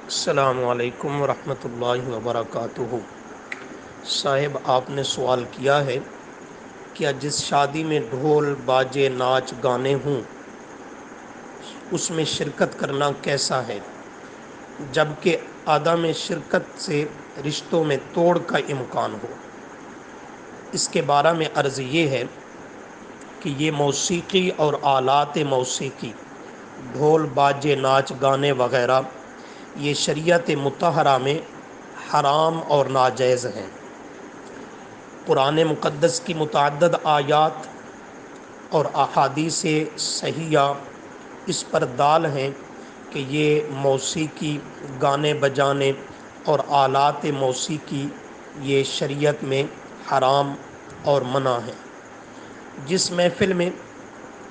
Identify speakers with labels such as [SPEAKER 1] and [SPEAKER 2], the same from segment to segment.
[SPEAKER 1] السلام علیکم ورحمۃ اللہ وبرکاتہ۔ صاحب، آپ نے سوال کیا ہے کیا جس شادی میں ڈھول باجے ناچ گانے ہوں اس میں شرکت کرنا کیسا ہے، جبکہ عدم شرکت سے رشتوں میں توڑ کا امکان ہو؟ اس کے بارے میں عرض یہ ہے کہ یہ موسیقی اور آلات موسیقی، ڈھول باجے ناچ گانے وغیرہ، یہ شریعت مطہرہ میں حرام اور ناجائز ہیں۔ قرآن مقدس کی متعدد آیات اور احادیث صحیحہ اس پر دال ہیں کہ یہ موسیقی، گانے بجانے اور آلات موسیقی یہ شریعت میں حرام اور منع ہیں۔ جس محفل میں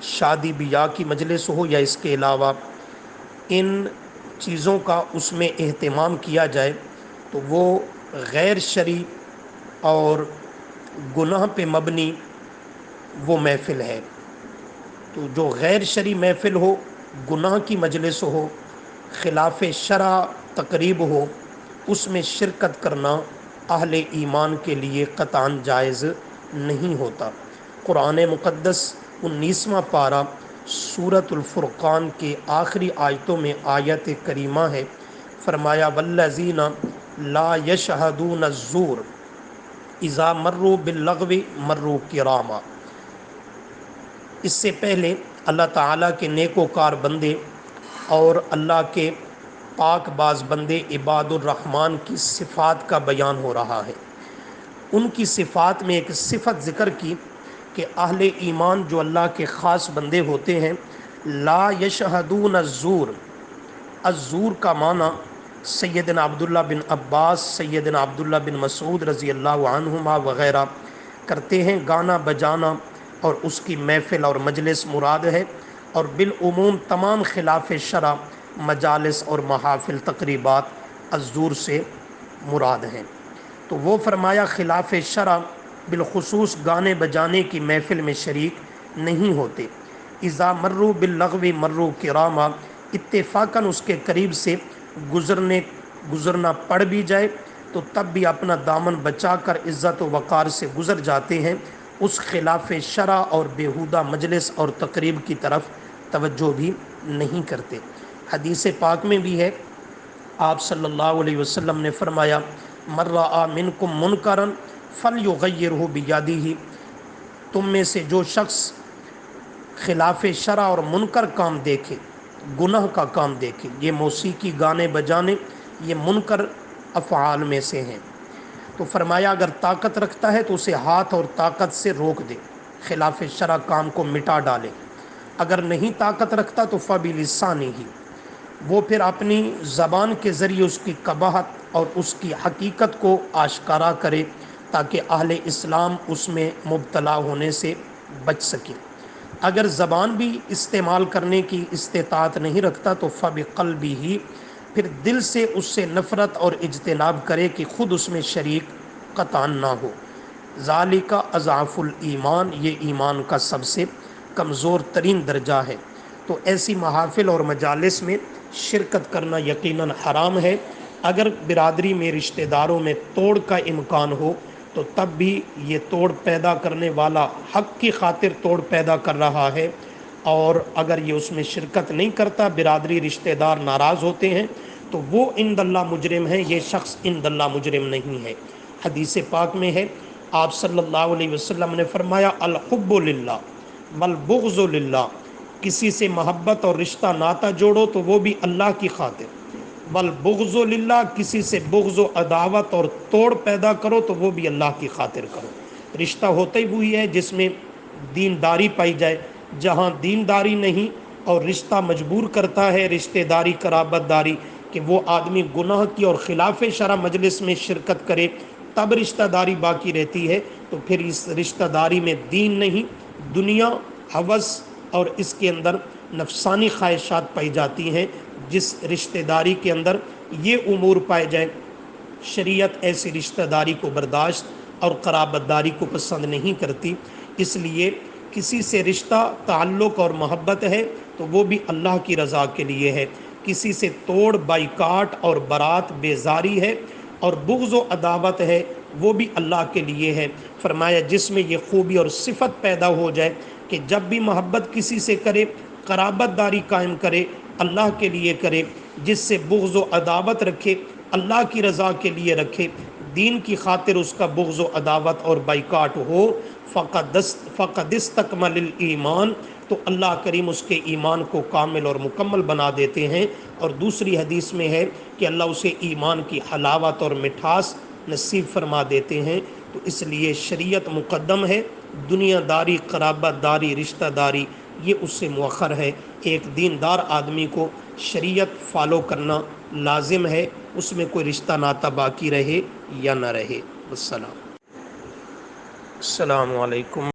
[SPEAKER 1] شادی بیاہ کی مجلس ہو یا اس کے علاوہ ان چیزوں کا اس میں اہتمام کیا جائے تو وہ غیر شرعی اور گناہ پہ مبنی وہ محفل ہے۔ تو جو غیر شرعی محفل ہو، گناہ کی مجلس ہو، خلاف شرع تقریب ہو، اس میں شرکت کرنا اہل ایمان کے لیے قطعاً جائز نہیں ہوتا۔ قرآن مقدس 19واں پارہ سورۃ الفرقان کے آخری آیتوں میں آیت کریمہ ہے، فرمایا والذین لا یشہدون الزور اذا مروا باللغو مروا کراما۔ اس سے پہلے اللہ تعالیٰ کے نیکوکار بندے اور اللہ کے پاک باز بندے عباد الرحمن کی صفات کا بیان ہو رہا ہے۔ ان کی صفات میں ایک صفت ذکر کی کہ اہل ایمان جو اللہ کے خاص بندے ہوتے ہیں، لا یشہدون الزور۔ الزور کا معنی سیدنا عبداللہ بن عباس، سیدنا عبداللہ بن مسعود رضی اللہ عنہما وغیرہ کرتے ہیں، گانا بجانا اور اس کی محفل اور مجلس مراد ہے، اور بالعموم تمام خلاف شرع مجالس اور محافل تقریبات الزور سے مراد ہیں۔ تو وہ فرمایا خلاف شرع بالخصوص گانے بجانے کی محفل میں شریک نہیں ہوتے۔ اذا مروا باللغو مروا کراما، اتفاقاً اس کے قریب سے گزرنا پڑ بھی جائے تو تب بھی اپنا دامن بچا کر عزت و وقار سے گزر جاتے ہیں، اس خلاف شرع اور بیہودہ مجلس اور تقریب کی طرف توجہ بھی نہیں کرتے۔ حدیث پاک میں بھی ہے، آپ صلی اللہ علیہ وسلم نے فرمایا من رأى منکم منکرا فلیغیرہ بیدہ، تم میں سے جو شخص خلاف شرع اور منکر کام دیکھے، گناہ کا کام دیکھے، یہ موسیقی گانے بجانے یہ منکر افعال میں سے ہیں، تو فرمایا اگر طاقت رکھتا ہے تو اسے ہاتھ اور طاقت سے روک دے، خلاف شرع کام کو مٹا ڈالے۔ اگر نہیں طاقت رکھتا تو فبلسانہ، وہ پھر اپنی زبان کے ذریعے اس کی قباحت اور اس کی حقیقت کو آشکارا کرے تاکہ اہل اسلام اس میں مبتلا ہونے سے بچ سکے۔ اگر زبان بھی استعمال کرنے کی استطاعت نہیں رکھتا تو فبقلبہ، پھر دل سے اس سے نفرت اور اجتناب کرے کہ خود اس میں شریک قطعاً نہ ہو۔ ذالک اضعف الایمان، یہ ایمان کا سب سے کمزور ترین درجہ ہے۔ تو ایسی محافل اور مجالس میں شرکت کرنا یقیناً حرام ہے۔ اگر برادری میں رشتہ داروں میں توڑ کا امکان ہو تو تب بھی یہ توڑ پیدا کرنے والا حق کی خاطر توڑ پیدا کر رہا ہے، اور اگر یہ اس میں شرکت نہیں کرتا، برادری رشتہ دار ناراض ہوتے ہیں تو وہ عند اللہ مجرم ہیں، یہ شخص عند اللہ مجرم نہیں ہے۔ حدیث پاک میں ہے، آپ صلی اللہ علیہ وسلم نے فرمایا الحب للہ والبغض للہ، کسی سے محبت اور رشتہ ناتا جوڑو تو وہ بھی اللہ کی خاطر، والبغض للہ، کسی سے بغض و عداوت اور توڑ پیدا کرو تو وہ بھی اللہ کی خاطر کرو۔ رشتہ ہوتا ہی وہی ہے جس میں دینداری پائی جائے، جہاں دینداری نہیں اور رشتہ مجبور کرتا ہے رشتہ داری قرابت داری کہ وہ آدمی گناہ کی اور خلاف شرع مجلس میں شرکت کرے تب رشتہ داری باقی رہتی ہے، تو پھر اس رشتہ داری میں دین نہیں، دنیا، ہوس اور اس کے اندر نفسانی خواہشات پائی جاتی ہیں۔ جس رشتہ داری کے اندر یہ امور پائے جائیں، شریعت ایسی رشتہ داری کو برداشت اور قرابت داری کو پسند نہیں کرتی۔ اس لیے کسی سے رشتہ تعلق اور محبت ہے تو وہ بھی اللہ کی رضا کے لیے ہے، کسی سے توڑ بائیکاٹ اور برات بیزاری ہے، اور بغض و عداوت ہے وہ بھی اللہ کے لیے ہے۔ فرمایا جس میں یہ خوبی اور صفت پیدا ہو جائے کہ جب بھی محبت کسی سے کرے، قرابت داری قائم کرے، اللہ کے لیے کرے، جس سے بغض و عداوت رکھے، اللہ کی رضا کے لیے رکھے، دین کی خاطر اس کا بغض و عداوت اور بائیکاٹ ہو، فقد استکمل الایمان، تو اللہ کریم اس کے ایمان کو کامل اور مکمل بنا دیتے ہیں۔ اور دوسری حدیث میں ہے کہ اللہ اسے ایمان کی حلاوت اور مٹھاس نصیب فرما دیتے ہیں۔ تو اس لیے شریعت مقدم ہے، دنیا داری، قرابت داری، رشتہ داری یہ اس سے مؤخر ہے۔ ایک دیندار آدمی کو شریعت فالو کرنا لازم ہے، اس میں کوئی رشتہ ناتا باقی رہے یا نہ رہے۔ السلام علیکم۔